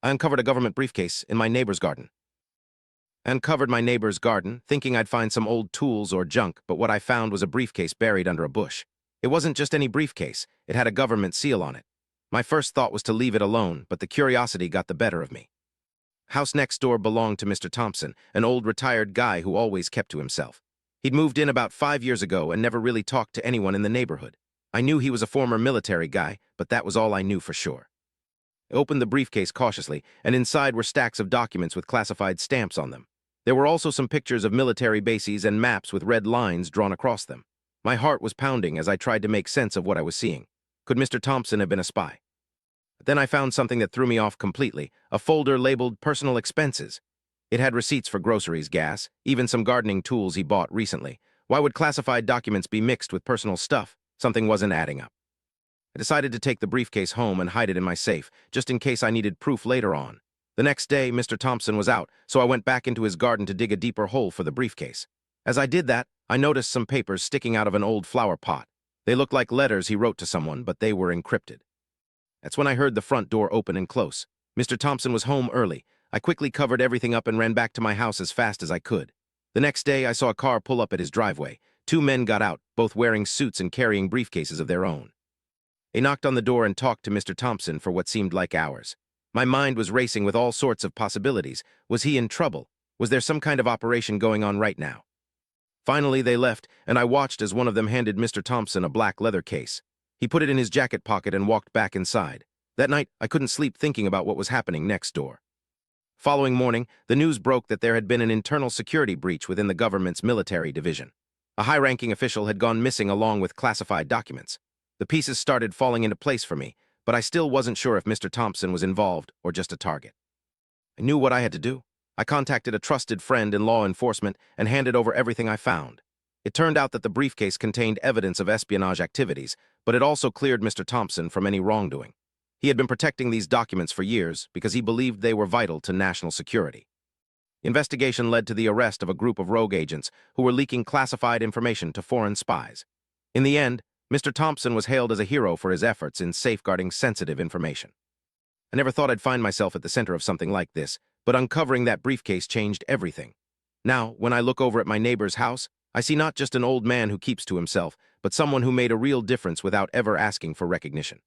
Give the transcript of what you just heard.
I uncovered a government briefcase in my neighbor's garden. I uncovered my neighbor's garden, thinking I'd find some old tools or junk, but what I found was a briefcase buried under a bush. It wasn't just any briefcase, it had a government seal on it. My first thought was to leave it alone, but the curiosity got the better of me. House next door belonged to Mr. Thompson, an old retired guy who always kept to himself. He'd moved in about 5 years ago and never really talked to anyone in the neighborhood. I knew he was a former military guy, but that was all I knew for sure. I opened the briefcase cautiously, and inside were stacks of documents with classified stamps on them. There were also some pictures of military bases and maps with red lines drawn across them. My heart was pounding as I tried to make sense of what I was seeing. Could Mr. Thompson have been a spy? But then I found something that threw me off completely, a folder labeled Personal Expenses. It had receipts for groceries, gas, even some gardening tools he bought recently. Why would classified documents be mixed with personal stuff? Something wasn't adding up. I decided to take the briefcase home and hide it in my safe, just in case I needed proof later on. The next day, Mr. Thompson was out, so I went back into his garden to dig a deeper hole for the briefcase. As I did that, I noticed some papers sticking out of an old flower pot. They looked like letters he wrote to someone, but they were encrypted. That's when I heard the front door open and close. Mr. Thompson was home early. I quickly covered everything up and ran back to my house as fast as I could. The next day, I saw a car pull up at his driveway. Two men got out, both wearing suits and carrying briefcases of their own. They knocked on the door and talked to Mr. Thompson for what seemed like hours. My mind was racing with all sorts of possibilities. Was he in trouble? Was there some kind of operation going on right now? Finally, they left, and I watched as one of them handed Mr. Thompson a black leather case. He put it in his jacket pocket and walked back inside. That night, I couldn't sleep thinking about what was happening next door. Following morning, the news broke that there had been an internal security breach within the government's military division. A high-ranking official had gone missing along with classified documents. The pieces started falling into place for me, but I still wasn't sure if Mr. Thompson was involved or just a target. I knew what I had to do. I contacted a trusted friend in law enforcement and handed over everything I found. It turned out that the briefcase contained evidence of espionage activities, but it also cleared Mr. Thompson from any wrongdoing. He had been protecting these documents for years because he believed they were vital to national security. The investigation led to the arrest of a group of rogue agents who were leaking classified information to foreign spies. In the end, Mr. Thompson was hailed as a hero for his efforts in safeguarding sensitive information. I never thought I'd find myself at the center of something like this, but uncovering that briefcase changed everything. Now, when I look over at my neighbor's house, I see not just an old man who keeps to himself, but someone who made a real difference without ever asking for recognition.